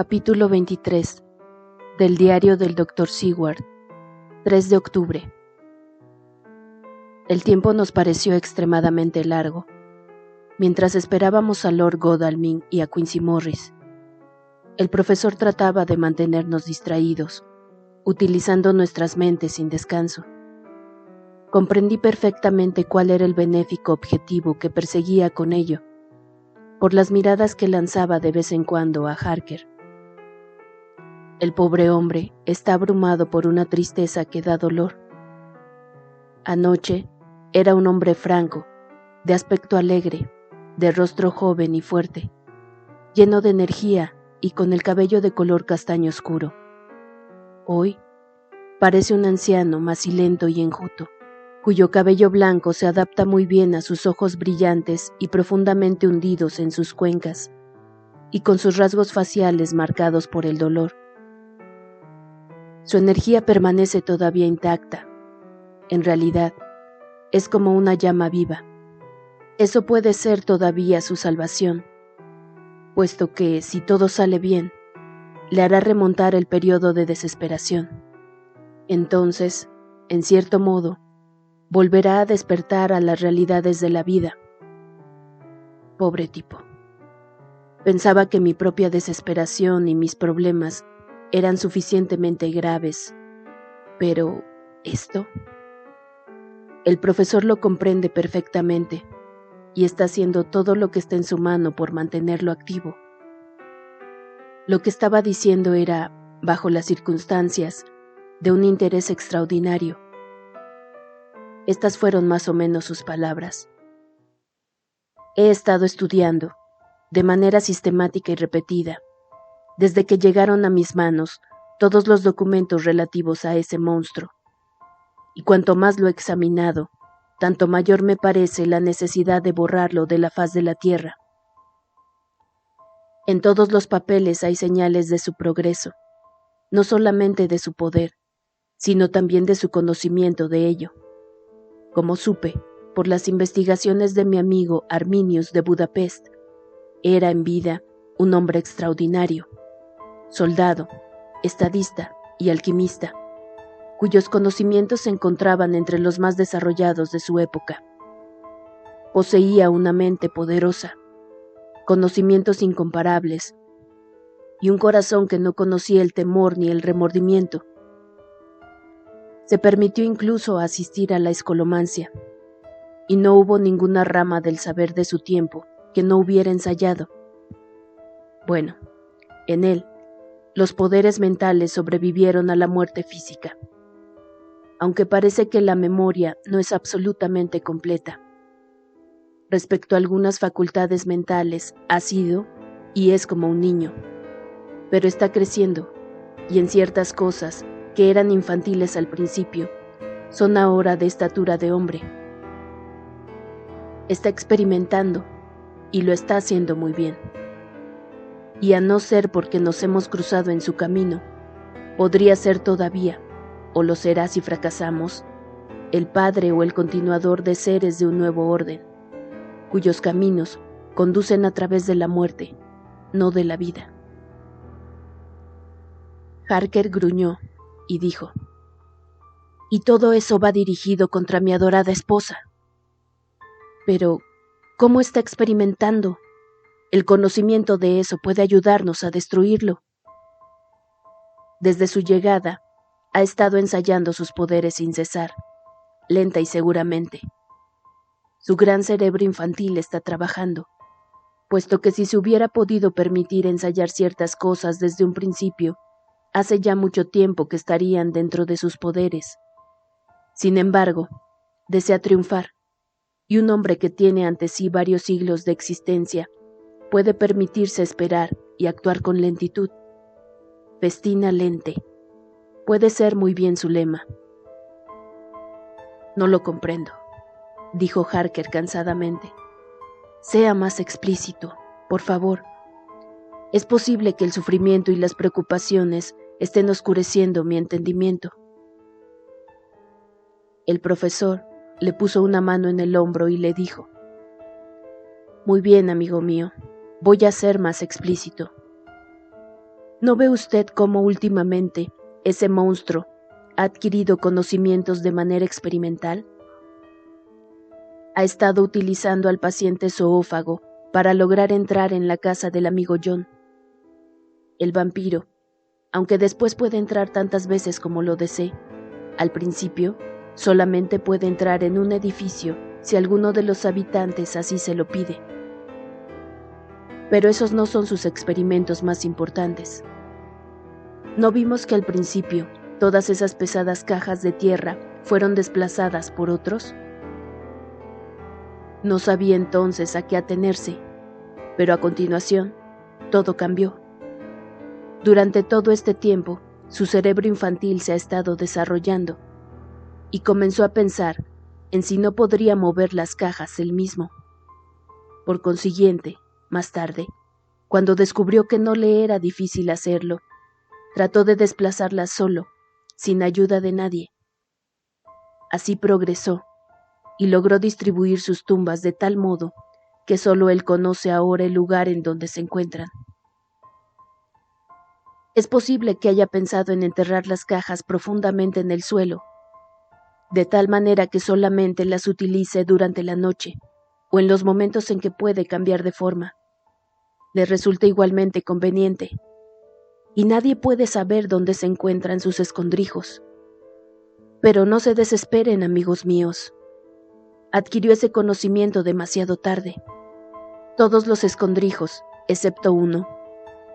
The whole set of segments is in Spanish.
Capítulo 23 del diario del Dr. Seward, 3 de octubre. El tiempo nos pareció extremadamente largo, mientras esperábamos a Lord Godalming y a Quincy Morris. El profesor trataba de mantenernos distraídos, utilizando nuestras mentes sin descanso. Comprendí perfectamente cuál era el benéfico objetivo que perseguía con ello, por las miradas que lanzaba de vez en cuando a Harker. El pobre hombre está abrumado por una tristeza que da dolor. Anoche era un hombre franco, de aspecto alegre, de rostro joven y fuerte, lleno de energía y con el cabello de color castaño oscuro. Hoy parece un anciano macilento y enjuto, cuyo cabello blanco se adapta muy bien a sus ojos brillantes y profundamente hundidos en sus cuencas, y con sus rasgos faciales marcados por el dolor. Su energía permanece todavía intacta. En realidad, es como una llama viva. Eso puede ser todavía su salvación, puesto que, si todo sale bien, le hará remontar el periodo de desesperación. Entonces, en cierto modo, volverá a despertar a las realidades de la vida. Pobre tipo. Pensaba que mi propia desesperación y mis problemas eran suficientemente graves, pero ¿esto? El profesor lo comprende perfectamente y está haciendo todo lo que está en su mano por mantenerlo activo. Lo que estaba diciendo era, bajo las circunstancias, de un interés extraordinario. Estas fueron más o menos sus palabras. He estado estudiando, de manera sistemática y repetida, desde que llegaron a mis manos todos los documentos relativos a ese monstruo, y cuanto más lo he examinado, tanto mayor me parece la necesidad de borrarlo de la faz de la tierra. En todos los papeles hay señales de su progreso, no solamente de su poder, sino también de su conocimiento de ello. Como supe, por las investigaciones de mi amigo Arminius de Budapest, era en vida un hombre extraordinario, soldado, estadista y alquimista, cuyos conocimientos se encontraban entre los más desarrollados de su época. Poseía una mente poderosa, conocimientos incomparables y un corazón que no conocía el temor ni el remordimiento. Se permitió incluso asistir a la escolomancia, y no hubo ninguna rama del saber de su tiempo que no hubiera ensayado. Bueno, en él, los poderes mentales sobrevivieron a la muerte física, aunque parece que la memoria no es absolutamente completa. Respecto a algunas facultades mentales, ha sido y es como un niño, pero está creciendo, y en ciertas cosas, que eran infantiles al principio, son ahora de estatura de hombre. Está experimentando, y lo está haciendo muy bien. Y a no ser porque nos hemos cruzado en su camino, podría ser todavía, o lo será si fracasamos, el padre o el continuador de seres de un nuevo orden, cuyos caminos conducen a través de la muerte, no de la vida. Harker gruñó y dijo: «Y todo eso va dirigido contra mi adorada esposa. Pero, ¿cómo está experimentando? El conocimiento de eso puede ayudarnos a destruirlo». Desde su llegada, ha estado ensayando sus poderes sin cesar, lenta y seguramente. Su gran cerebro infantil está trabajando, puesto que si se hubiera podido permitir ensayar ciertas cosas desde un principio, hace ya mucho tiempo que estarían dentro de sus poderes. Sin embargo, desea triunfar, y un hombre que tiene ante sí varios siglos de existencia puede permitirse esperar y actuar con lentitud. Festina lente. Puede ser muy bien su lema. «No lo comprendo», dijo Harker cansadamente. «Sea más explícito, por favor. Es posible que el sufrimiento y las preocupaciones estén oscureciendo mi entendimiento». El profesor le puso una mano en el hombro y le dijo: «Muy bien, amigo mío, voy a ser más explícito. ¿No ve usted cómo últimamente ese monstruo ha adquirido conocimientos de manera experimental? Ha estado utilizando al paciente zoófago para lograr entrar en la casa del amigo John. El vampiro, aunque después puede entrar tantas veces como lo desee, al principio solamente puede entrar en un edificio si alguno de los habitantes así se lo pide. Pero esos no son sus experimentos más importantes. ¿No vimos que al principio todas esas pesadas cajas de tierra fueron desplazadas por otros? No sabía entonces a qué atenerse, pero a continuación todo cambió. Durante todo este tiempo, su cerebro infantil se ha estado desarrollando y comenzó a pensar en si no podría mover las cajas él mismo. Por consiguiente, más tarde, cuando descubrió que no le era difícil hacerlo, trató de desplazarlas solo, sin ayuda de nadie. Así progresó y logró distribuir sus tumbas de tal modo que solo él conoce ahora el lugar en donde se encuentran. Es posible que haya pensado en enterrar las cajas profundamente en el suelo, de tal manera que solamente las utilice durante la noche o en los momentos en que puede cambiar de forma. Le resulta igualmente conveniente, y nadie puede saber dónde se encuentran sus escondrijos. Pero no se desesperen, amigos míos. Adquirió ese conocimiento demasiado tarde. Todos los escondrijos, excepto uno,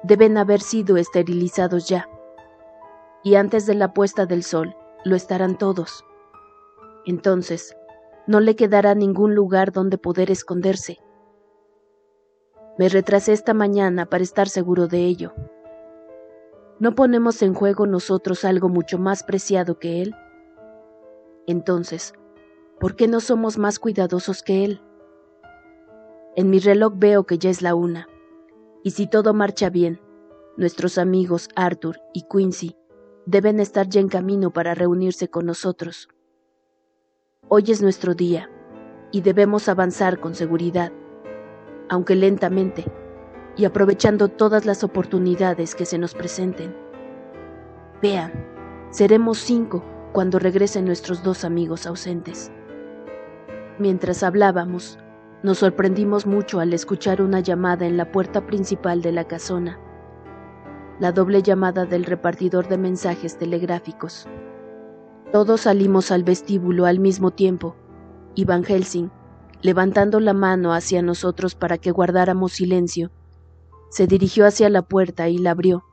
deben haber sido esterilizados ya, y antes de la puesta del sol lo estarán todos. Entonces, no le quedará ningún lugar donde poder esconderse. Me retrasé esta mañana para estar seguro de ello. ¿No ponemos en juego nosotros algo mucho más preciado que él? Entonces, ¿por qué no somos más cuidadosos que él? En mi reloj veo que ya es la 1, y si todo marcha bien, nuestros amigos Arthur y Quincy deben estar ya en camino para reunirse con nosotros. Hoy es nuestro día, y debemos avanzar con seguridad, aunque lentamente, y aprovechando todas las oportunidades que se nos presenten. Vean, seremos 5 cuando regresen nuestros 2 amigos ausentes. Mientras hablábamos, nos sorprendimos mucho al escuchar una llamada en la puerta principal de la casona, la doble llamada del repartidor de mensajes telegráficos. Todos salimos al vestíbulo al mismo tiempo, y Van Helsing, levantando la mano hacia nosotros para que guardáramos silencio, se dirigió hacia la puerta y la abrió.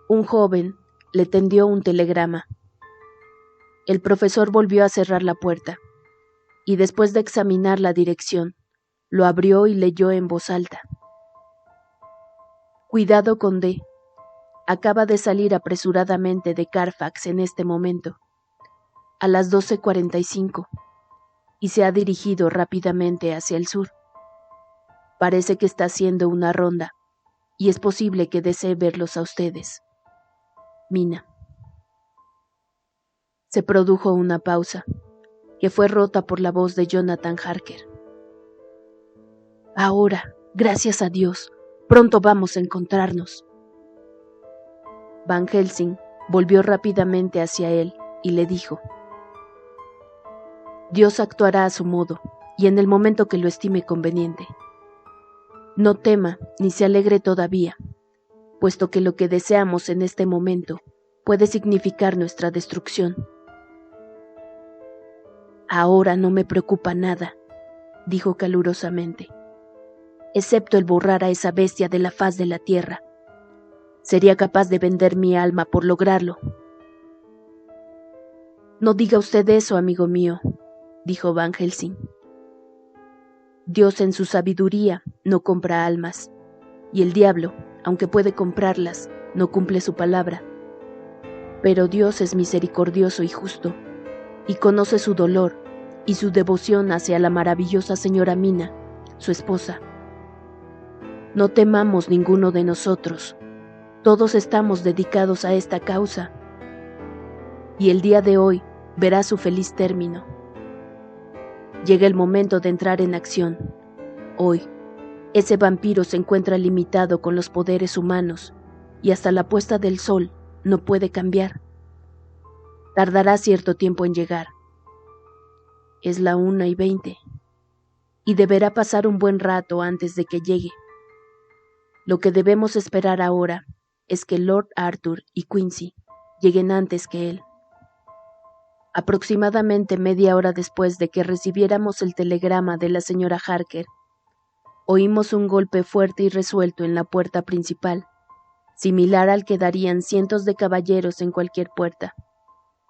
Un joven le tendió un telegrama. El profesor volvió a cerrar la puerta, y después de examinar la dirección, lo abrió y leyó en voz alta. Cuidado con D. Acaba de salir apresuradamente de Carfax en este momento, a las 12:45, y se ha dirigido rápidamente hacia el sur. Parece que está haciendo una ronda, y es posible que desee verlos a ustedes. Mina. Se produjo una pausa, que fue rota por la voz de Jonathan Harker. Ahora, gracias a Dios, pronto vamos a encontrarnos. Van Helsing volvió rápidamente hacia él y le dijo: Dios actuará a su modo y en el momento que lo estime conveniente. No tema ni se alegre todavía, puesto que lo que deseamos en este momento puede significar nuestra destrucción. Ahora no me preocupa nada, dijo calurosamente, excepto el borrar a esa bestia de la faz de la tierra. Sería capaz de vender mi alma por lograrlo. No diga usted eso, amigo mío, dijo Van Helsing. Dios en su sabiduría no compra almas, y el diablo, aunque puede comprarlas, no cumple su palabra. Pero Dios es misericordioso y justo, y conoce su dolor y su devoción hacia la maravillosa señora Mina, su esposa. No temamos ninguno de nosotros, todos estamos dedicados a esta causa, y el día de hoy verá su feliz término. Llega el momento de entrar en acción. Hoy, ese vampiro se encuentra limitado con los poderes humanos y hasta la puesta del sol no puede cambiar. Tardará cierto tiempo en llegar. Es la 1:20, y deberá pasar un buen rato antes de que llegue. Lo que debemos esperar ahora es que Lord Arthur y Quincy lleguen antes que él. Aproximadamente media hora después de que recibiéramos el telegrama de la señora Harker, oímos un golpe fuerte y resuelto en la puerta principal, similar al que darían cientos de caballeros en cualquier puerta.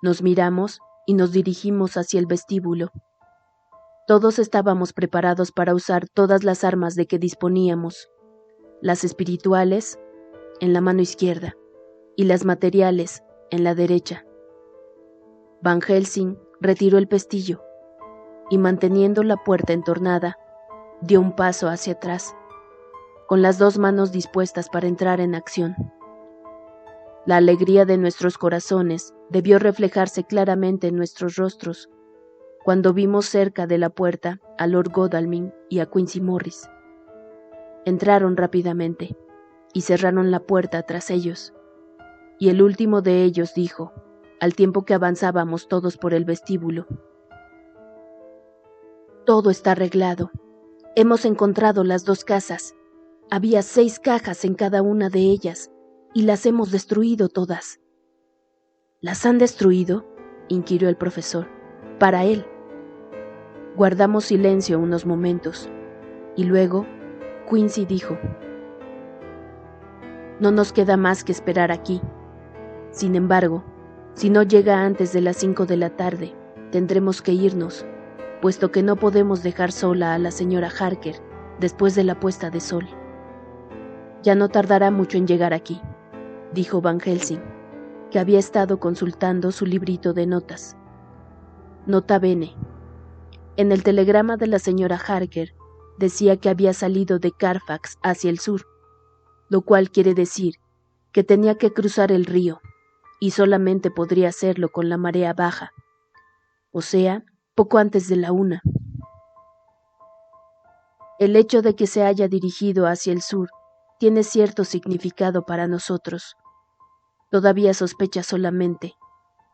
Nos miramos y nos dirigimos hacia el vestíbulo. Todos estábamos preparados para usar todas las armas de que disponíamos, las espirituales en la mano izquierda y las materiales en la derecha. Van Helsing retiró el pestillo y, manteniendo la puerta entornada, dio un paso hacia atrás, con las 2 manos dispuestas para entrar en acción. La alegría de nuestros corazones debió reflejarse claramente en nuestros rostros cuando vimos cerca de la puerta a Lord Godalming y a Quincy Morris. Entraron rápidamente y cerraron la puerta tras ellos, y el último de ellos dijo, al tiempo que avanzábamos todos por el vestíbulo: «Todo está arreglado. Hemos encontrado las 2 casas. Había 6 cajas en cada una de ellas, y las hemos destruido todas». «¿Las han destruido?», inquirió el profesor. «Para él». Guardamos silencio unos momentos, y luego Quincy dijo: «No nos queda más que esperar aquí. Sin embargo, si no llega antes de las 5 de la tarde, tendremos que irnos, puesto que no podemos dejar sola a la señora Harker después de la puesta de sol». «Ya no tardará mucho en llegar aquí», dijo Van Helsing, que había estado consultando su librito de notas. Nota bene. En el telegrama de la señora Harker decía que había salido de Carfax hacia el sur, lo cual quiere decir que tenía que cruzar el río, y solamente podría hacerlo con la marea baja, o sea, poco antes de la 1. El hecho de que se haya dirigido hacia el sur tiene cierto significado para nosotros. Todavía sospecha solamente,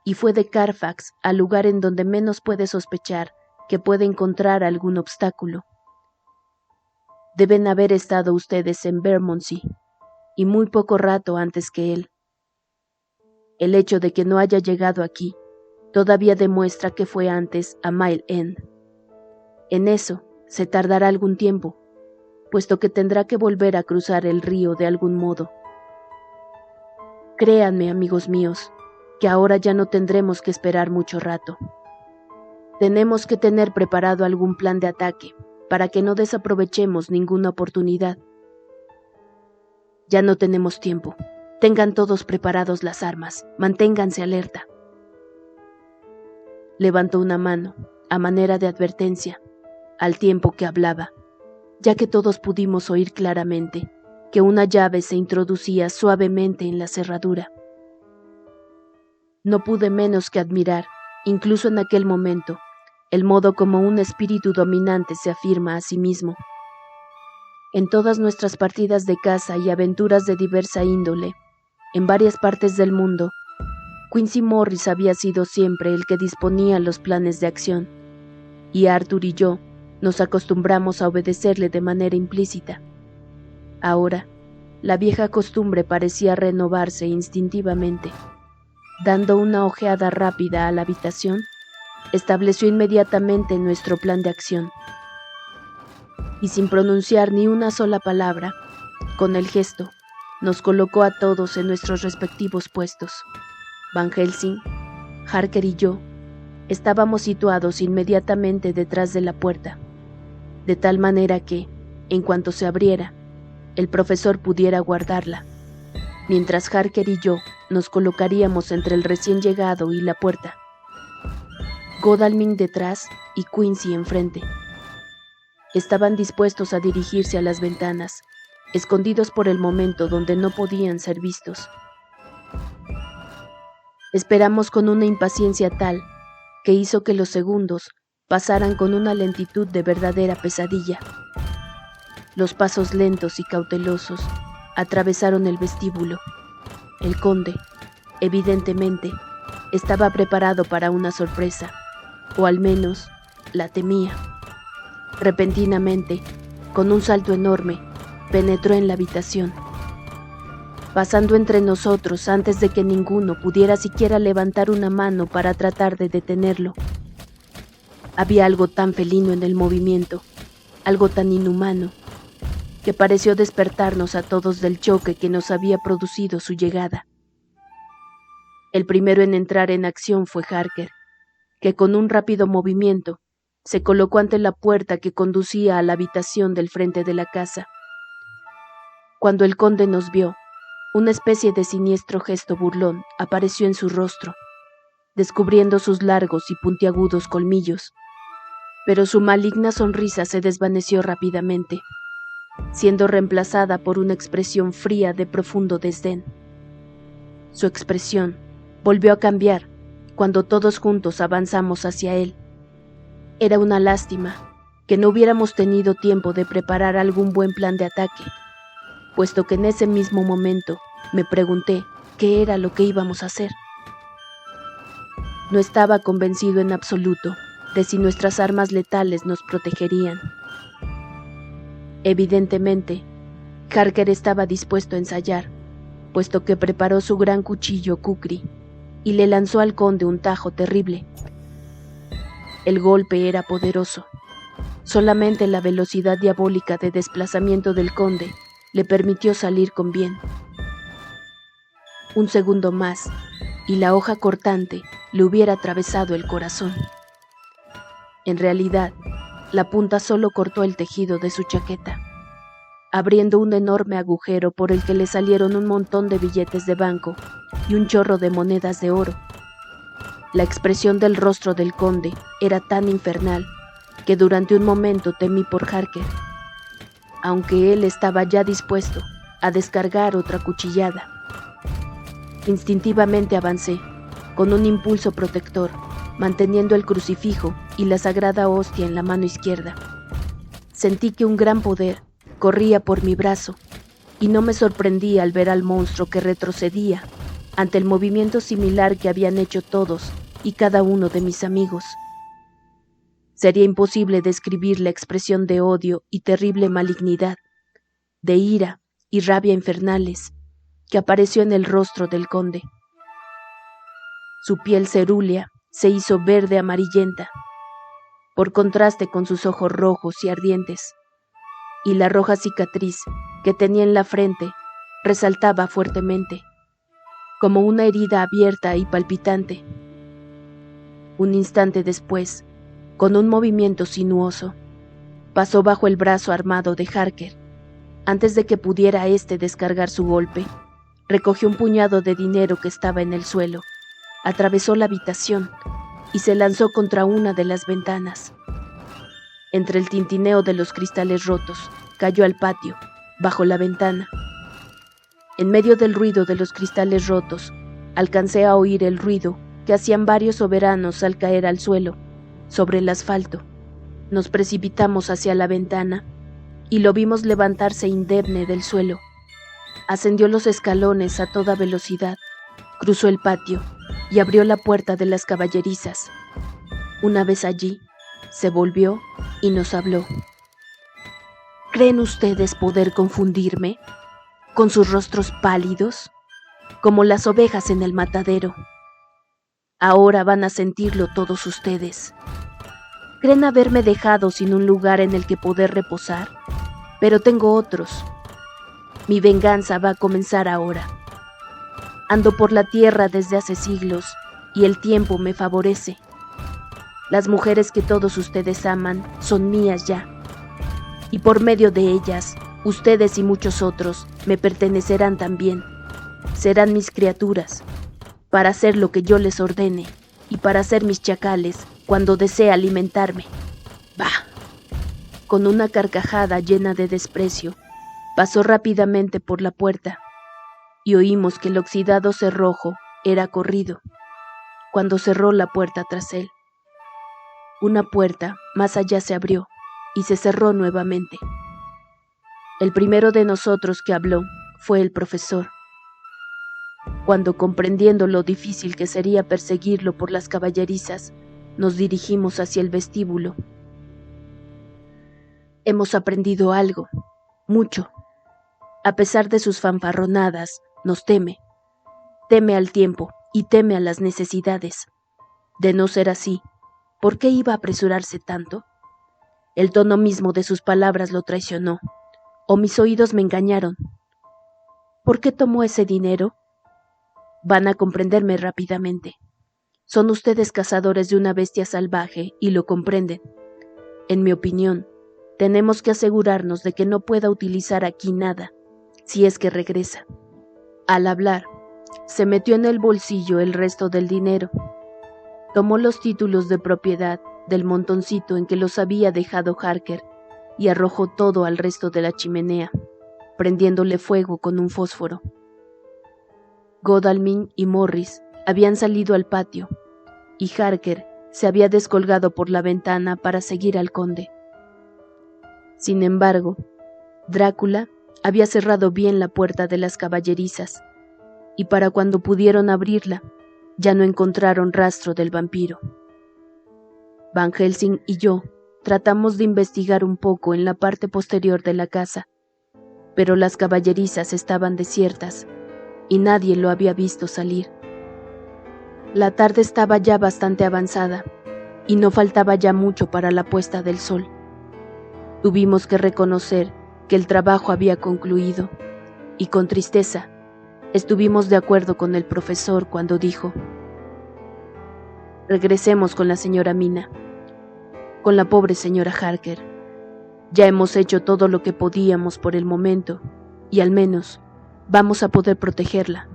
y fue de Carfax al lugar en donde menos puede sospechar que puede encontrar algún obstáculo. Deben haber estado ustedes en Bermondsey, y muy poco rato antes que él. El hecho de que no haya llegado aquí todavía demuestra que fue antes a Mile End. En eso se tardará algún tiempo, puesto que tendrá que volver a cruzar el río de algún modo. Créanme, amigos míos, que ahora ya no tendremos que esperar mucho rato. Tenemos que tener preparado algún plan de ataque para que no desaprovechemos ninguna oportunidad. Ya no tenemos tiempo. Tengan todos preparados las armas. Manténganse alerta. Levantó una mano, a manera de advertencia, al tiempo que hablaba, ya que todos pudimos oír claramente que una llave se introducía suavemente en la cerradura. No pude menos que admirar, incluso en aquel momento, el modo como un espíritu dominante se afirma a sí mismo. En todas nuestras partidas de caza y aventuras de diversa índole, en varias partes del mundo, Quincy Morris había sido siempre el que disponía los planes de acción, y Arthur y yo nos acostumbramos a obedecerle de manera implícita. Ahora, la vieja costumbre parecía renovarse instintivamente. Dando una ojeada rápida a la habitación, estableció inmediatamente nuestro plan de acción. Y sin pronunciar ni una sola palabra, con el gesto, nos colocó a todos en nuestros respectivos puestos. Van Helsing, Harker y yo estábamos situados inmediatamente detrás de la puerta, de tal manera que, en cuanto se abriera, el profesor pudiera guardarla, mientras Harker y yo nos colocaríamos entre el recién llegado y la puerta. Godalming detrás y Quincy enfrente. Estaban dispuestos a dirigirse a las ventanas, escondidos por el momento donde no podían ser vistos. Esperamos con una impaciencia tal que hizo que los segundos pasaran con una lentitud de verdadera pesadilla. Los pasos lentos y cautelosos atravesaron el vestíbulo, El conde, evidentemente, estaba preparado para una sorpresa, o al menos la temía. Repentinamente, con un salto enorme, penetró en la habitación, pasando entre nosotros antes de que ninguno pudiera siquiera levantar una mano para tratar de detenerlo. Había algo tan felino en el movimiento, algo tan inhumano, que pareció despertarnos a todos del choque que nos había producido su llegada. El primero en entrar en acción fue Harker, que con un rápido movimiento se colocó ante la puerta que conducía a la habitación del frente de la casa. Cuando el conde nos vio, una especie de siniestro gesto burlón apareció en su rostro, descubriendo sus largos y puntiagudos colmillos, pero su maligna sonrisa se desvaneció rápidamente, siendo reemplazada por una expresión fría de profundo desdén. Su expresión volvió a cambiar cuando todos juntos avanzamos hacia él. Era una lástima que no hubiéramos tenido tiempo de preparar algún buen plan de ataque, puesto que en ese mismo momento me pregunté qué era lo que íbamos a hacer. No estaba convencido en absoluto de si nuestras armas letales nos protegerían. Evidentemente, Harker estaba dispuesto a ensayar, puesto que preparó su gran cuchillo kukri y le lanzó al conde un tajo terrible. El golpe era poderoso. Solamente la velocidad diabólica de desplazamiento del conde le permitió salir con bien. Un segundo más, y la hoja cortante le hubiera atravesado el corazón. En realidad, la punta solo cortó el tejido de su chaqueta, abriendo un enorme agujero por el que le salieron un montón de billetes de banco y un chorro de monedas de oro. La expresión del rostro del conde era tan infernal que durante un momento temí por Harker, aunque él estaba ya dispuesto a descargar otra cuchillada. Instintivamente avancé, con un impulso protector, manteniendo el crucifijo y la sagrada hostia en la mano izquierda. Sentí que un gran poder corría por mi brazo, y no me sorprendí al ver al monstruo que retrocedía ante el movimiento similar que habían hecho todos y cada uno de mis amigos. Sería imposible describir la expresión de odio y terrible malignidad, de ira y rabia infernales, que apareció en el rostro del conde. Su piel cerúlea se hizo verde amarillenta, por contraste con sus ojos rojos y ardientes, y la roja cicatriz que tenía en la frente resaltaba fuertemente, como una herida abierta y palpitante. Un instante después, con un movimiento sinuoso, pasó bajo el brazo armado de Harker. Antes de que pudiera éste descargar su golpe, recogió un puñado de dinero que estaba en el suelo, atravesó la habitación y se lanzó contra una de las ventanas. Entre el tintineo de los cristales rotos, cayó al patio, bajo la ventana. En medio del ruido de los cristales rotos, alcancé a oír el ruido que hacían varios soberanos al caer al suelo, sobre el asfalto. Nos precipitamos hacia la ventana y lo vimos levantarse indemne del suelo. Ascendió los escalones a toda velocidad, cruzó el patio y abrió la puerta de las caballerizas. Una vez allí, se volvió y nos habló. ¿Creen ustedes poder confundirme con sus rostros pálidos, como las ovejas en el matadero? Ahora van a sentirlo todos ustedes. Creen haberme dejado sin un lugar en el que poder reposar, pero tengo otros. Mi venganza va a comenzar ahora. Ando por la tierra desde hace siglos y el tiempo me favorece. Las mujeres que todos ustedes aman son mías ya, y por medio de ellas, ustedes y muchos otros me pertenecerán también. Serán mis criaturas, para hacer lo que yo les ordene y para ser mis chacales cuando desee alimentarme. ¡Bah! Con una carcajada llena de desprecio, pasó rápidamente por la puerta y oímos que el oxidado cerrojo era corrido cuando cerró la puerta tras él. Una puerta más allá se abrió y se cerró nuevamente. El primero de nosotros que habló fue el profesor. cuando, comprendiendo lo difícil que sería perseguirlo por las caballerizas, nos dirigimos hacia el vestíbulo. Hemos aprendido algo, mucho. A pesar de sus fanfarronadas, nos teme. Teme al tiempo y teme a las necesidades. De no ser así, ¿por qué iba a apresurarse tanto? El tono mismo de sus palabras lo traicionó, o mis oídos me engañaron. ¿Por qué tomó ese dinero? Van a comprenderme rápidamente. Son ustedes cazadores de una bestia salvaje y lo comprenden. En mi opinión, tenemos que asegurarnos de que no pueda utilizar aquí nada, si es que regresa. Al hablar, se metió en el bolsillo el resto del dinero. Tomó los títulos de propiedad del montoncito en que los había dejado Harker y arrojó todo al resto de la chimenea, prendiéndole fuego con un fósforo. Godalming y Morris habían salido al patio, y Harker se había descolgado por la ventana para seguir al conde. Sin embargo, Drácula había cerrado bien la puerta de las caballerizas, y para cuando pudieron abrirla, ya no encontraron rastro del vampiro. Van Helsing y yo tratamos de investigar un poco en la parte posterior de la casa, pero las caballerizas estaban desiertas y nadie lo había visto salir. La tarde estaba ya bastante avanzada y no faltaba ya mucho para la puesta del sol. Tuvimos que reconocer que el trabajo había concluido y con tristeza estuvimos de acuerdo con el profesor cuando dijo: regresemos con la señora Mina, con la pobre señora Harker. Ya hemos hecho todo lo que podíamos por el momento y al menos vamos a poder protegerla.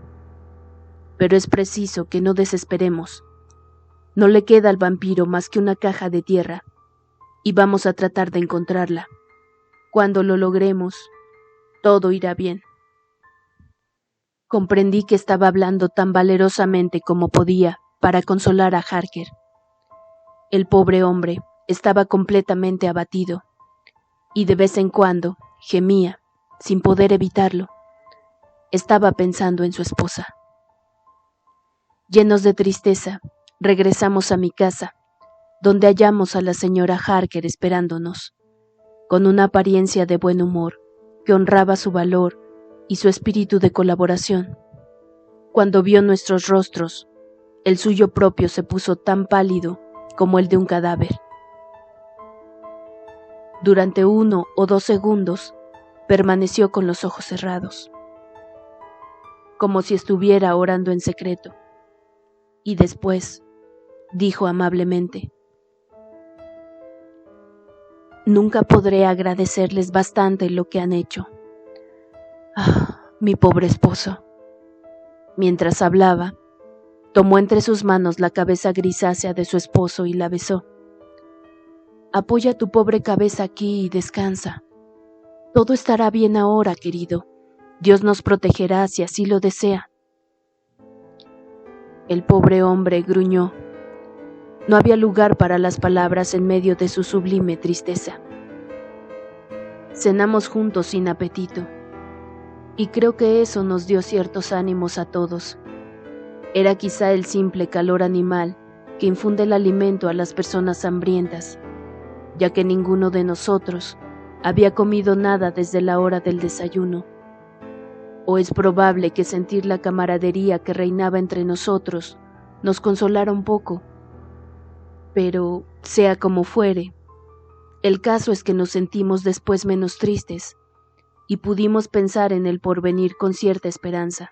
Pero es preciso que no desesperemos. No le queda al vampiro más que una caja de tierra y vamos a tratar de encontrarla. Cuando lo logremos, todo irá bien. Comprendí que estaba hablando tan valerosamente como podía para consolar a Harker. El pobre hombre estaba completamente abatido y de vez en cuando gemía, sin poder evitarlo. Estaba pensando en su esposa. Llenos de tristeza, regresamos a mi casa, donde hallamos a la señora Harker esperándonos, con una apariencia de buen humor que honraba su valor y su espíritu de colaboración. Cuando vio nuestros rostros, el suyo propio se puso tan pálido como el de un cadáver. Durante 1 o 2 segundos, permaneció con los ojos cerrados, como si estuviera orando en secreto, y después dijo amablemente: nunca podré agradecerles bastante lo que han hecho. Ah, mi pobre esposo. Mientras hablaba, tomó entre sus manos la cabeza grisácea de su esposo y la besó. Apoya tu pobre cabeza aquí y descansa. Todo estará bien ahora, querido. Dios nos protegerá si así lo desea. El pobre hombre gruñó. No había lugar para las palabras en medio de su sublime tristeza. Cenamos juntos sin apetito, y creo que eso nos dio ciertos ánimos a todos. Era quizá el simple calor animal que infunde el alimento a las personas hambrientas, ya que ninguno de nosotros había comido nada desde la hora del desayuno. O es probable que sentir la camaradería que reinaba entre nosotros nos consolara un poco. Pero, sea como fuere, el caso es que nos sentimos después menos tristes y pudimos pensar en el porvenir con cierta esperanza.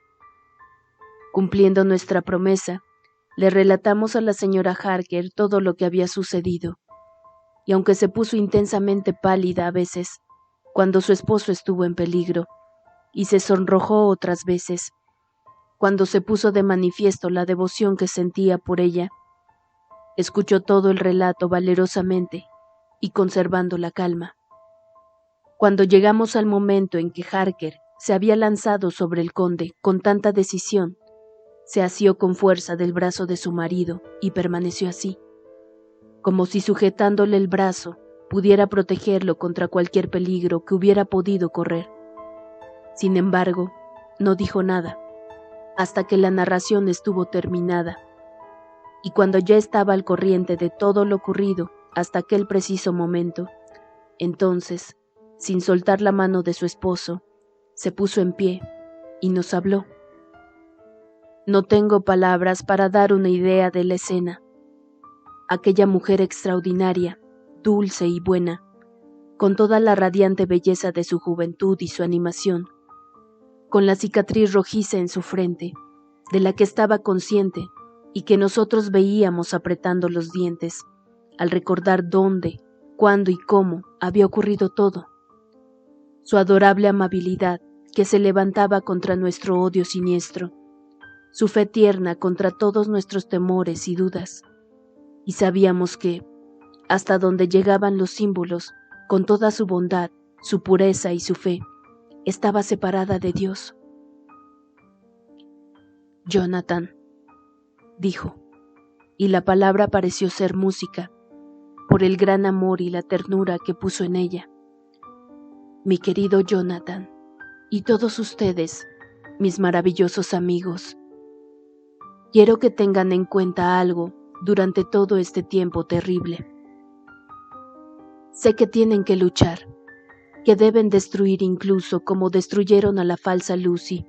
Cumpliendo nuestra promesa, le relatamos a la señora Harker todo lo que había sucedido, y aunque se puso intensamente pálida a veces, cuando su esposo estuvo en peligro, y se sonrojó otras veces, cuando se puso de manifiesto la devoción que sentía por ella, escuchó todo el relato valerosamente y conservando la calma. Cuando llegamos al momento en que Harker se había lanzado sobre el conde con tanta decisión, se asió con fuerza del brazo de su marido y permaneció así, como si sujetándole el brazo pudiera protegerlo contra cualquier peligro que hubiera podido correr. Sin embargo, no dijo nada. hasta que la narración estuvo terminada, y cuando ya estaba al corriente de todo lo ocurrido hasta aquel preciso momento, entonces, sin soltar la mano de su esposo, se puso en pie y nos habló. No tengo palabras para dar una idea de la escena. Aquella mujer extraordinaria, dulce y buena, con toda la radiante belleza de su juventud y su animación, con la cicatriz rojiza en su frente, de la que estaba consciente y que nosotros veíamos apretando los dientes, al recordar dónde, cuándo y cómo había ocurrido todo. Su adorable amabilidad, que se levantaba contra nuestro odio siniestro, su fe tierna contra todos nuestros temores y dudas, y sabíamos que, hasta donde llegaban los símbolos, con toda su bondad, su pureza y su fe, estaba separada de Dios. Jonathan, dijo, y la palabra pareció ser música, por el gran amor y la ternura que puso en ella. Mi querido Jonathan, y todos ustedes, mis maravillosos amigos, quiero que tengan en cuenta algo durante todo este tiempo terrible. Sé que tienen que luchar, que deben destruir incluso como destruyeron a la falsa Lucy,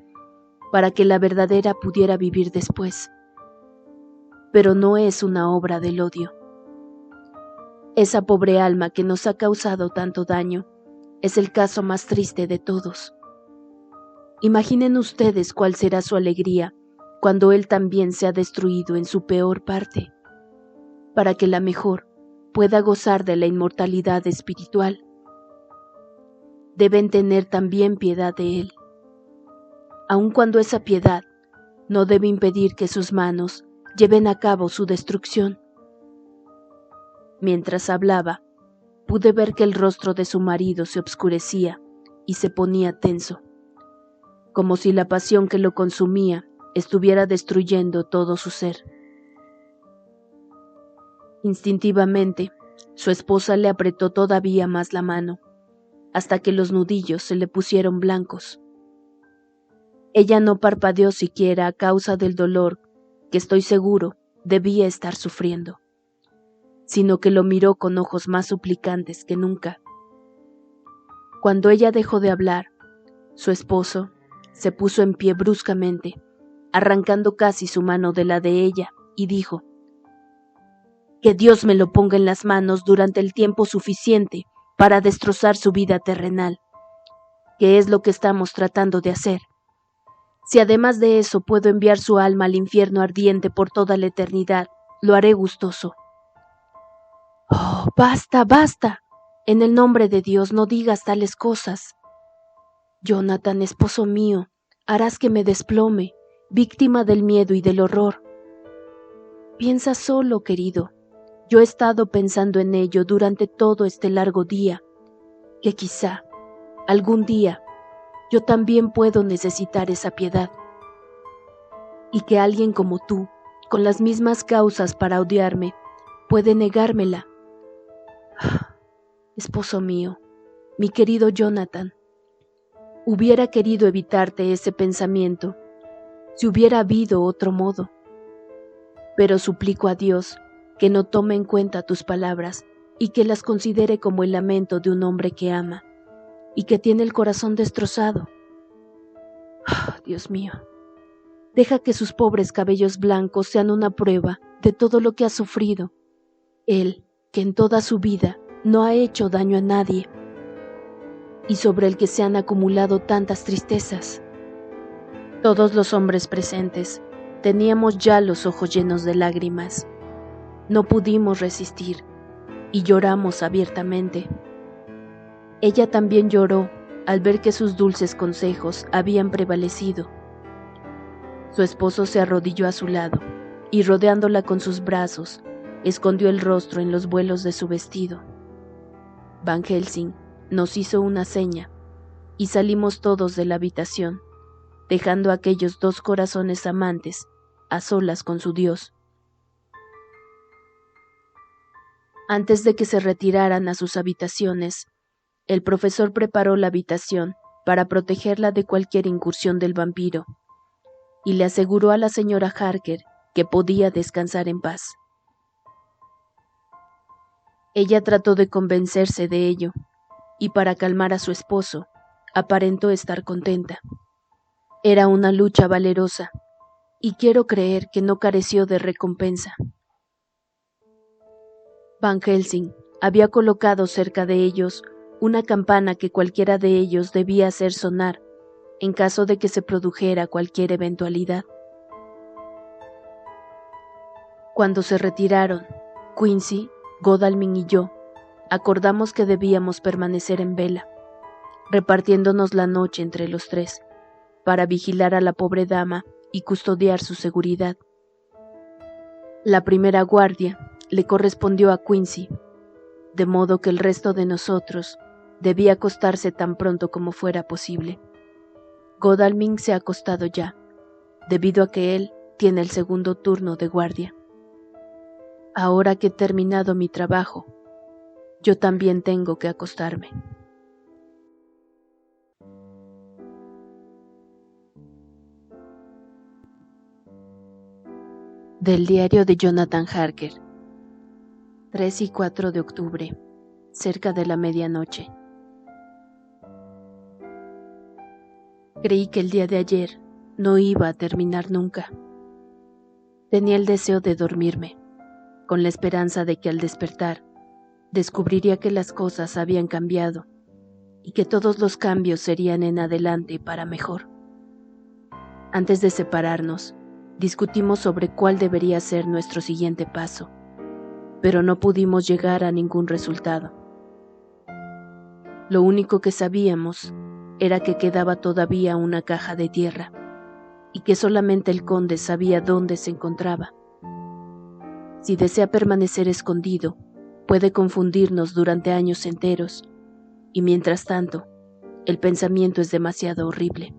para que la verdadera pudiera vivir después. Pero no es una obra del odio. Esa pobre alma que nos ha causado tanto daño es el caso más triste de todos. Imaginen ustedes cuál será su alegría cuando él también sea destruido en su peor parte, para que la mejor pueda gozar de la inmortalidad espiritual. Deben tener también piedad de él, aun cuando esa piedad no debe impedir que sus manos lleven a cabo su destrucción. Mientras hablaba, pude ver que el rostro de su marido se obscurecía y se ponía tenso, como si la pasión que lo consumía estuviera destruyendo todo su ser. Instintivamente, su esposa le apretó todavía más la mano, hasta que los nudillos se le pusieron blancos. Ella no parpadeó siquiera a causa del dolor que estoy seguro debía estar sufriendo, sino que lo miró con ojos más suplicantes que nunca. Cuando ella dejó de hablar, su esposo se puso en pie bruscamente, arrancando casi su mano de la de ella, y dijo: «Que Dios me lo ponga en las manos durante el tiempo suficiente para destrozar su vida terrenal, que es lo que estamos tratando de hacer. Si además de eso puedo enviar su alma al infierno ardiente por toda la eternidad, lo haré gustoso». «Oh, basta, basta. En el nombre de Dios no digas tales cosas. Jonathan, esposo mío, harás que me desplome, víctima del miedo y del horror. Piensa solo, querido. Yo he estado pensando en ello durante todo este largo día, que quizá, algún día, yo también puedo necesitar esa piedad. Y que alguien como tú, con las mismas causas para odiarme, puede negármela. Esposo mío, mi querido Jonathan, hubiera querido evitarte ese pensamiento, si hubiera habido otro modo. Pero suplico a Dios que no tome en cuenta tus palabras y que las considere como el lamento de un hombre que ama y que tiene el corazón destrozado. Dios mío, deja que sus pobres cabellos blancos sean una prueba de todo lo que ha sufrido. Él, que en toda su vida no ha hecho daño a nadie, y sobre el que se han acumulado tantas tristezas. Todos los hombres presentes teníamos ya los ojos llenos de lágrimas. No pudimos resistir y lloramos abiertamente. Ella también lloró al ver que sus dulces consejos habían prevalecido. Su esposo se arrodilló a su lado y, rodeándola con sus brazos, escondió el rostro en los vuelos de su vestido. Van Helsing nos hizo una seña y salimos todos de la habitación, dejando a aquellos dos corazones amantes a solas con su Dios. Antes de que se retiraran a sus habitaciones, el profesor preparó la habitación para protegerla de cualquier incursión del vampiro, y le aseguró a la señora Harker que podía descansar en paz. Ella trató de convencerse de ello, y para calmar a su esposo, aparentó estar contenta. Era una lucha valerosa, y quiero creer que no careció de recompensa. Van Helsing había colocado cerca de ellos una campana que cualquiera de ellos debía hacer sonar en caso de que se produjera cualquier eventualidad. Cuando se retiraron, Quincy, Godalming y yo acordamos que debíamos permanecer en vela, repartiéndonos la noche entre los tres, para vigilar a la pobre dama y custodiar su seguridad. La primera guardia le correspondió a Quincy, de modo que el resto de nosotros debía acostarse tan pronto como fuera posible. Godalming se ha acostado ya, debido a que él tiene el segundo turno de guardia. Ahora que he terminado mi trabajo, yo también tengo que acostarme. Del diario de Jonathan Harker, 3 y 4 de octubre, cerca de la medianoche. Creí que el día de ayer no iba a terminar nunca. Tenía el deseo de dormirme, con la esperanza de que al despertar descubriría que las cosas habían cambiado y que todos los cambios serían en adelante para mejor. Antes de separarnos, discutimos sobre cuál debería ser nuestro siguiente paso, pero no pudimos llegar a ningún resultado. Lo único que sabíamos era que quedaba todavía una caja de tierra y que solamente el conde sabía dónde se encontraba. Si desea permanecer escondido, puede confundirnos durante años enteros, y mientras tanto, el pensamiento es demasiado horrible.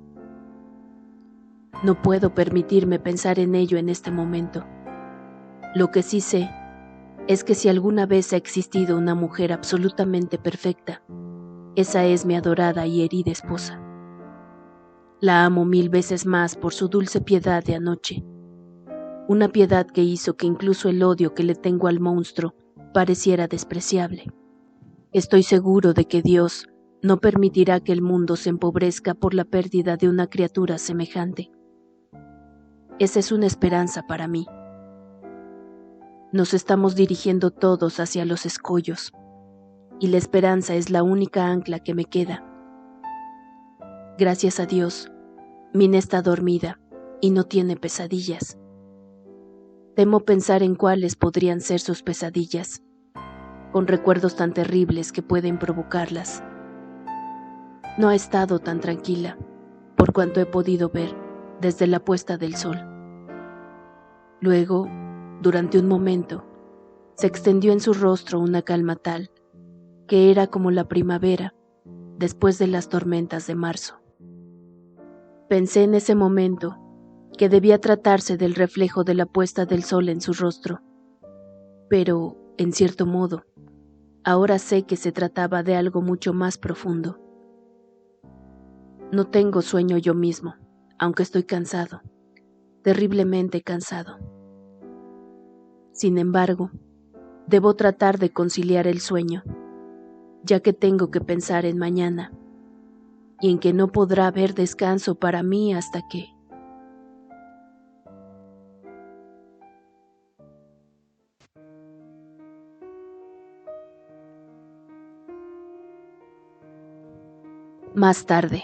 No puedo permitirme pensar en ello en este momento. Lo que sí sé es que si alguna vez ha existido una mujer absolutamente perfecta, esa es mi adorada y herida esposa. La amo 1000 veces más por su dulce piedad de anoche, una piedad que hizo que incluso el odio que le tengo al monstruo pareciera despreciable. Estoy seguro de que Dios no permitirá que el mundo se empobrezca por la pérdida de una criatura semejante. Esa es una esperanza para mí. Nos estamos dirigiendo todos hacia los escollos, y la esperanza es la única ancla que me queda. Gracias a Dios, Mina está dormida y no tiene pesadillas. Temo pensar en cuáles podrían ser sus pesadillas, con recuerdos tan terribles que pueden provocarlas. No ha estado tan tranquila, por cuanto he podido ver desde la puesta del sol. Luego, durante un momento, se extendió en su rostro una calma tal que era como la primavera después de las tormentas de marzo. Pensé en ese momento que debía tratarse del reflejo de la puesta del sol en su rostro, pero, en cierto modo, ahora sé que se trataba de algo mucho más profundo. No tengo sueño yo mismo, aunque estoy cansado, terriblemente cansado. Sin embargo, debo tratar de conciliar el sueño, ya que tengo que pensar en mañana, y en que no podrá haber descanso para mí hasta que... Más tarde.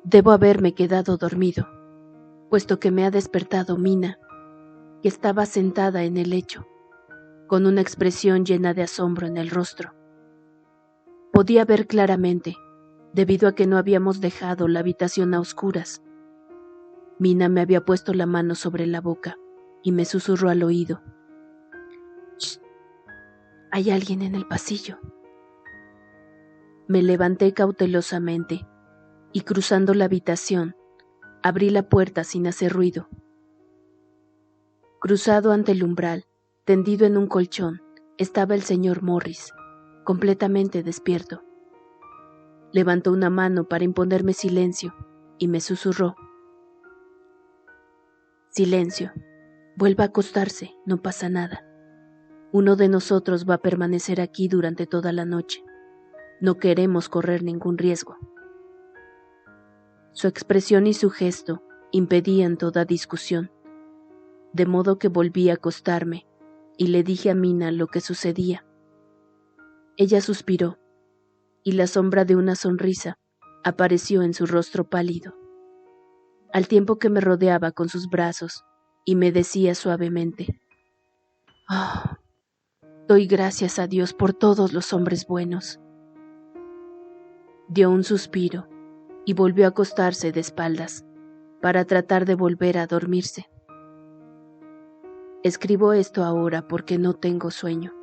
Debo haberme quedado dormido, puesto que me ha despertado Mina, que estaba sentada en el lecho, con una expresión llena de asombro en el rostro. Podía ver claramente, debido a que no habíamos dejado la habitación a oscuras. Mina me había puesto la mano sobre la boca y me susurró al oído: «Shh, hay alguien en el pasillo». Me levanté cautelosamente y, cruzando la habitación, abrí la puerta sin hacer ruido. Cruzado ante el umbral, tendido en un colchón, estaba el señor Morris, completamente despierto. Levantó una mano para imponerme silencio y me susurró: Silencio. Vuelva a acostarse, no pasa nada. Uno de nosotros va a permanecer aquí durante toda la noche. No queremos correr ningún riesgo. Su expresión y su gesto impedían toda discusión, de modo que volví a acostarme y le dije a Mina lo que sucedía. Ella suspiró, y la sombra de una sonrisa apareció en su rostro pálido, al tiempo que me rodeaba con sus brazos y me decía suavemente: «Oh, doy gracias a Dios por todos los hombres buenos». Dio un suspiro y volvió a acostarse de espaldas para tratar de volver a dormirse. Escribo esto ahora porque no tengo sueño,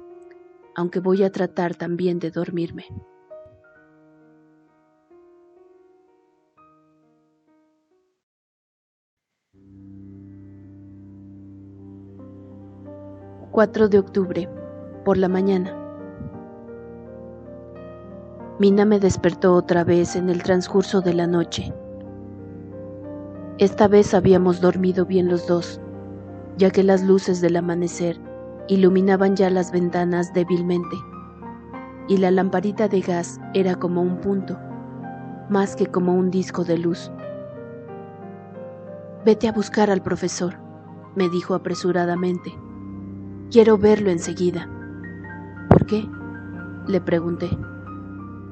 aunque voy a tratar también de dormirme. «4 de octubre, por la mañana. Mina me despertó otra vez en el transcurso de la noche. Esta vez habíamos dormido bien los dos, ya que las luces del amanecer iluminaban ya las ventanas débilmente, y la lamparita de gas era como un punto, más que como un disco de luz. «Vete a buscar al profesor», me dijo apresuradamente. «Quiero verlo enseguida». «¿Por qué?», le pregunté.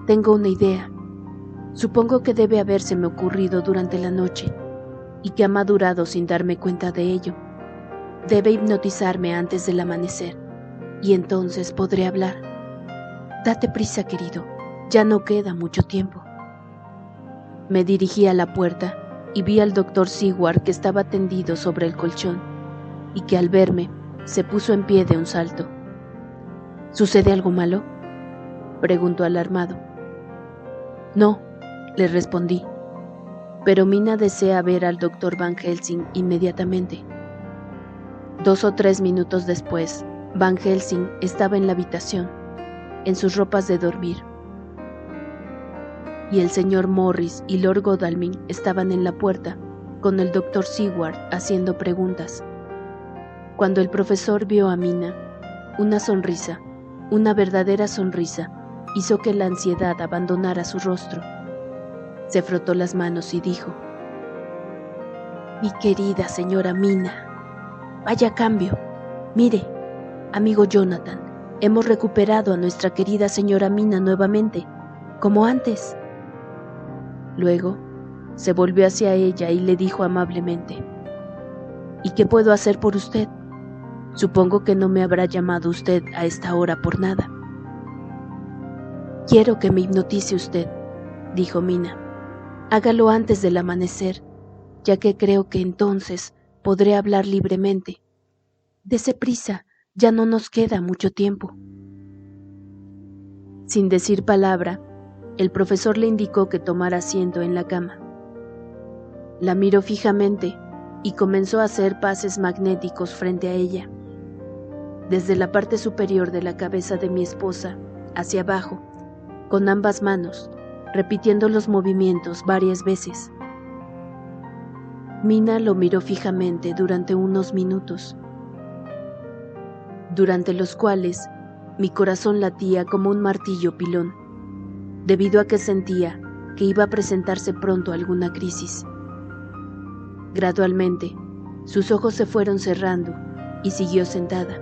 «Tengo una idea. Supongo que debe habérseme ocurrido durante la noche y que ha madurado sin darme cuenta de ello. Debe hipnotizarme antes del amanecer y entonces podré hablar. Date prisa, querido, ya no queda mucho tiempo». Me dirigí a la puerta y vi al doctor Seward, que estaba tendido sobre el colchón y que al verme se puso en pie de un salto. «¿Sucede algo malo?», preguntó alarmado. «No», le respondí, «pero Mina desea ver al doctor Van Helsing inmediatamente». 2 o 3 minutos después, Van Helsing estaba en la habitación, en sus ropas de dormir, y el señor Morris y Lord Godalming estaban en la puerta, con el doctor Seward haciendo preguntas. Cuando el profesor vio a Mina, una sonrisa, una verdadera sonrisa, hizo que la ansiedad abandonara su rostro. Se frotó las manos y dijo: «Mi querida señora Mina, vaya cambio. Mire, amigo Jonathan, hemos recuperado a nuestra querida señora Mina nuevamente, como antes». Luego se volvió hacia ella y le dijo amablemente: «¿Y qué puedo hacer por usted? Supongo que no me habrá llamado usted a esta hora por nada». «Quiero que me hipnotice usted», dijo Mina. «Hágalo antes del amanecer, ya que creo que entonces podré hablar libremente. Dese prisa, ya no nos queda mucho tiempo». Sin decir palabra, el profesor le indicó que tomara asiento en la cama. La miró fijamente y comenzó a hacer pases magnéticos frente a ella, desde la parte superior de la cabeza de mi esposa hacia abajo, con ambas manos, repitiendo los movimientos varias veces. Mina lo miró fijamente durante unos minutos, durante los cuales mi corazón latía como un martillo pilón, debido a que sentía que iba a presentarse pronto alguna crisis. Gradualmente, sus ojos se fueron cerrando y siguió sentada,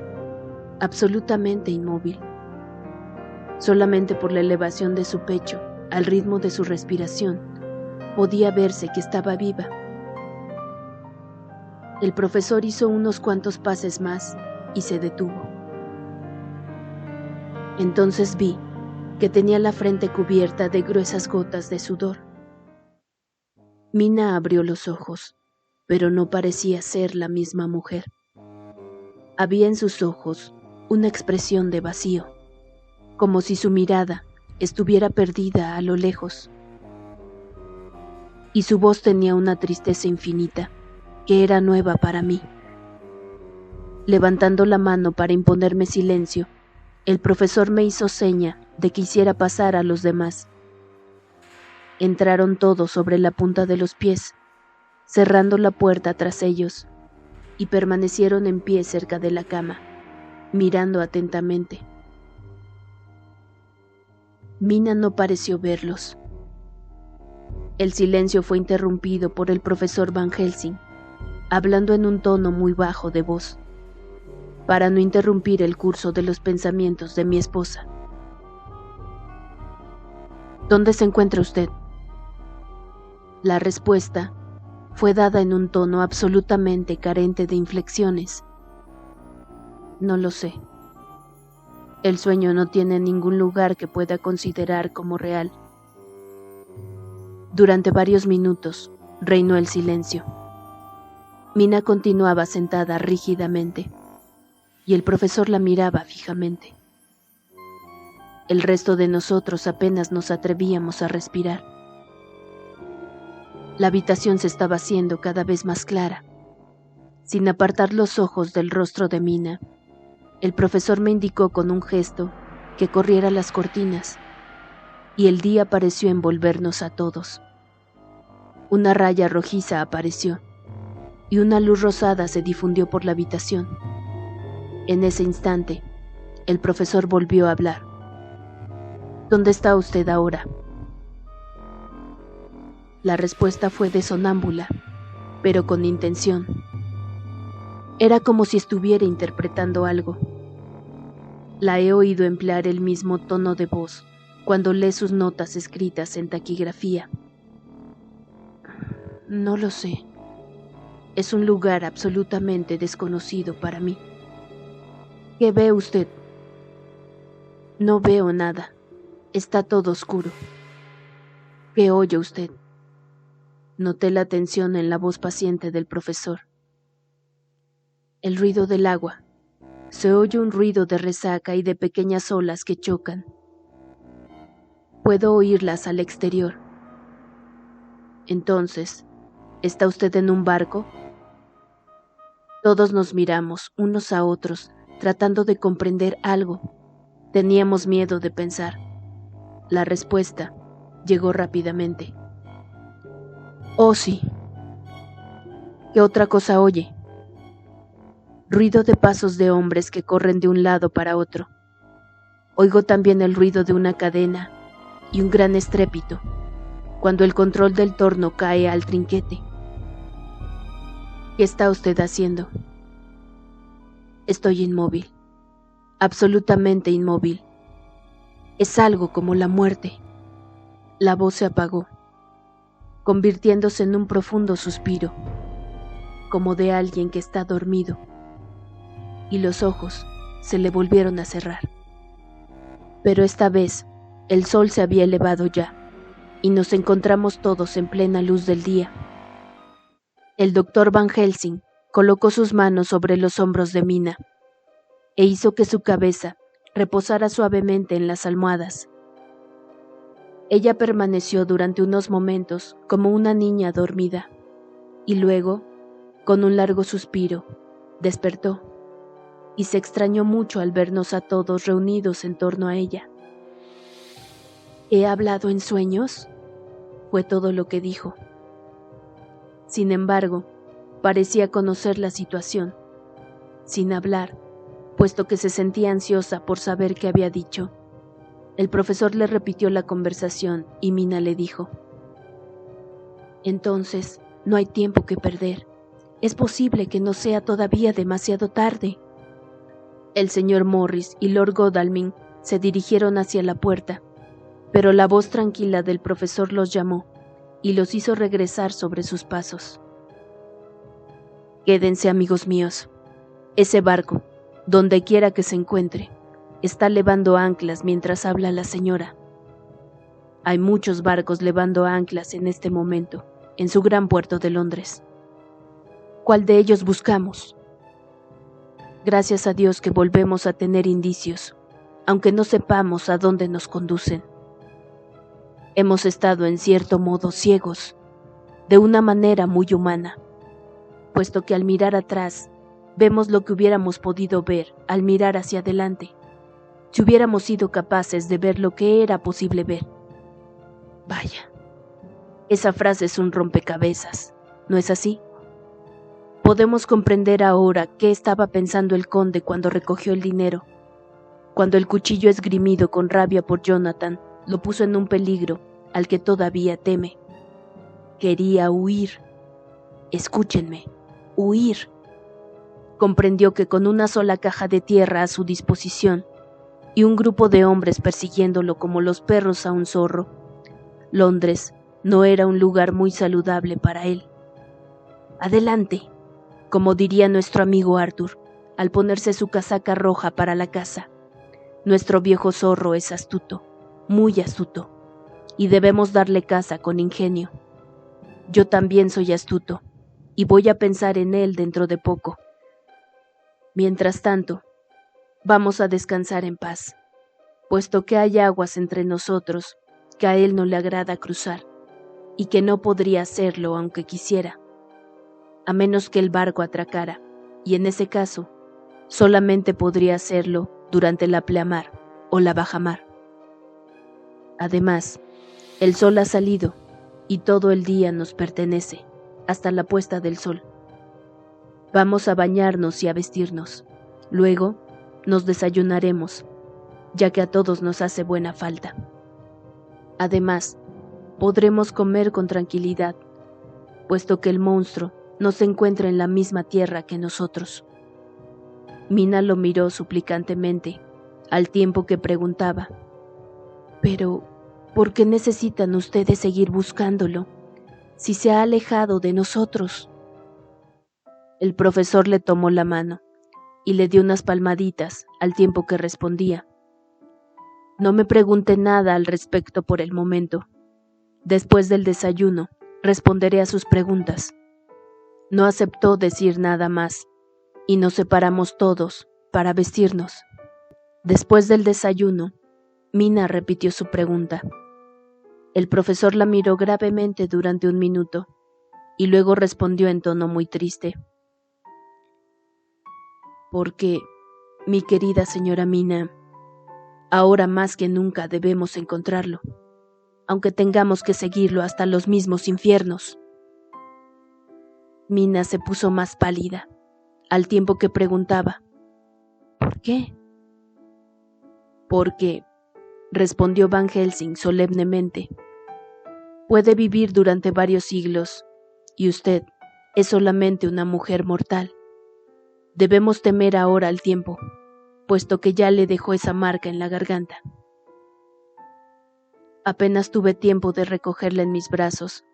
absolutamente inmóvil. Solamente por la elevación de su pecho, al ritmo de su respiración, podía verse que estaba viva. El profesor hizo unos cuantos pases más y se detuvo. Entonces vi que tenía la frente cubierta de gruesas gotas de sudor. Mina abrió los ojos, pero no parecía ser la misma mujer. Había en sus ojos una expresión de vacío, como si su mirada estuviera perdida a lo lejos. Y su voz tenía una tristeza infinita, que era nueva para mí. Levantando la mano para imponerme silencio, el profesor me hizo seña de que hiciera pasar a los demás. Entraron todos sobre la punta de los pies, cerrando la puerta tras ellos, y permanecieron en pie cerca de la cama, mirando atentamente. Mina no pareció verlos. El silencio fue interrumpido por el profesor Van Helsing, hablando en un tono muy bajo de voz, para no interrumpir el curso de los pensamientos de mi esposa. ¿Dónde se encuentra usted? La respuesta fue dada en un tono absolutamente carente de inflexiones. No lo sé. El sueño no tiene ningún lugar que pueda considerar como real. Durante varios minutos reinó el silencio. Mina continuaba sentada rígidamente, y el profesor la miraba fijamente. El resto de nosotros apenas nos atrevíamos a respirar. La habitación se estaba haciendo cada vez más clara. Sin apartar los ojos del rostro de Mina, el profesor me indicó con un gesto que corriera las cortinas, y el día pareció envolvernos a todos. Una raya rojiza apareció, y una luz rosada se difundió por la habitación. En ese instante, el profesor volvió a hablar. ¿Dónde está usted ahora? La respuesta fue de sonámbula, pero con intención. Era como si estuviera interpretando algo. La he oído emplear el mismo tono de voz cuando lee sus notas escritas en taquigrafía. No lo sé. Es un lugar absolutamente desconocido para mí. ¿Qué ve usted? No veo nada. Está todo oscuro. ¿Qué oye usted? Noté la tensión en la voz paciente del profesor. El ruido del agua. Se oye un ruido de resaca y de pequeñas olas que chocan. Puedo oírlas al exterior. Entonces, ¿está usted en un barco? Todos nos miramos unos a otros, tratando de comprender algo. Teníamos miedo de pensar. La respuesta llegó rápidamente. Oh, sí. ¿Qué otra cosa oye? Ruido de pasos de hombres que corren de un lado para otro. Oigo también el ruido de una cadena y un gran estrépito, cuando el control del torno cae al trinquete. ¿Qué está usted haciendo? Estoy inmóvil, absolutamente inmóvil. Es algo como la muerte. La voz se apagó, convirtiéndose en un profundo suspiro, como de alguien que está dormido, y los ojos se le volvieron a cerrar. Pero esta vez el sol se había elevado ya, y nos encontramos todos en plena luz del día. El doctor Van Helsing colocó sus manos sobre los hombros de Mina, e hizo que su cabeza reposara suavemente en las almohadas. Ella permaneció durante unos momentos como una niña dormida, y luego, con un largo suspiro, despertó, y se extrañó mucho al vernos a todos reunidos en torno a ella. ¿He hablado en sueños? Fue todo lo que dijo. Sin embargo, parecía conocer la situación, sin hablar, puesto que se sentía ansiosa por saber qué había dicho. El profesor le repitió la conversación y Mina le dijo: Entonces, no hay tiempo que perder. Es posible que no sea todavía demasiado tarde. El señor Morris y Lord Godalming se dirigieron hacia la puerta, pero la voz tranquila del profesor los llamó y los hizo regresar sobre sus pasos. Quédense, amigos míos. Ese barco, donde quiera que se encuentre, está levando anclas mientras habla la señora. Hay muchos barcos levando anclas en este momento, en su gran puerto de Londres. ¿Cuál de ellos buscamos? Gracias a Dios que volvemos a tener indicios, aunque no sepamos a dónde nos conducen. Hemos estado en cierto modo ciegos, de una manera muy humana, puesto que al mirar atrás, vemos lo que hubiéramos podido ver al mirar hacia adelante, si hubiéramos sido capaces de ver lo que era posible ver. Vaya, esa frase es un rompecabezas, ¿no es así? Podemos comprender ahora qué estaba pensando el conde cuando recogió el dinero, cuando el cuchillo esgrimido con rabia por Jonathan lo puso en un peligro al que todavía teme. Quería huir. Escúchenme, huir. Comprendió que con una sola caja de tierra a su disposición y un grupo de hombres persiguiéndolo como los perros a un zorro, Londres no era un lugar muy saludable para él. Adelante, como diría nuestro amigo Arthur, al ponerse su casaca roja para la caza. Nuestro viejo zorro es astuto, muy astuto, y debemos darle caza con ingenio. Yo también soy astuto, y voy a pensar en él dentro de poco. Mientras tanto, vamos a descansar en paz, puesto que hay aguas entre nosotros que a él no le agrada cruzar, y que no podría hacerlo aunque quisiera, a menos que el barco atracara, y en ese caso, solamente podría hacerlo durante la pleamar o la bajamar. Además, el sol ha salido, y todo el día nos pertenece, hasta la puesta del sol. Vamos a bañarnos y a vestirnos. Luego, nos desayunaremos, ya que a todos nos hace buena falta. Además, podremos comer con tranquilidad, puesto que el monstruo no se encuentra en la misma tierra que nosotros. Mina lo miró suplicantemente, al tiempo que preguntaba: «Pero, ¿por qué necesitan ustedes seguir buscándolo, si se ha alejado de nosotros?» El profesor le tomó la mano y le dio unas palmaditas al tiempo que respondía: «No me pregunte nada al respecto por el momento. Después del desayuno, responderé a sus preguntas». No aceptó decir nada más, y nos separamos todos para vestirnos. Después del desayuno, Mina repitió su pregunta. El profesor la miró gravemente durante un minuto, y luego respondió en tono muy triste: «Porque, mi querida señora Mina, ahora más que nunca debemos encontrarlo, aunque tengamos que seguirlo hasta los mismos infiernos». Mina se puso más pálida, al tiempo que preguntaba: «¿Por qué?». «Porque», respondió Van Helsing solemnemente, «puede vivir durante varios siglos, y usted es solamente una mujer mortal. Debemos temer ahora al tiempo, puesto que ya le dejó esa marca en la garganta». Apenas tuve tiempo de recogerla en mis brazos,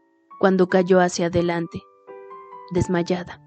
cuando cayó hacia adelante, desmayada.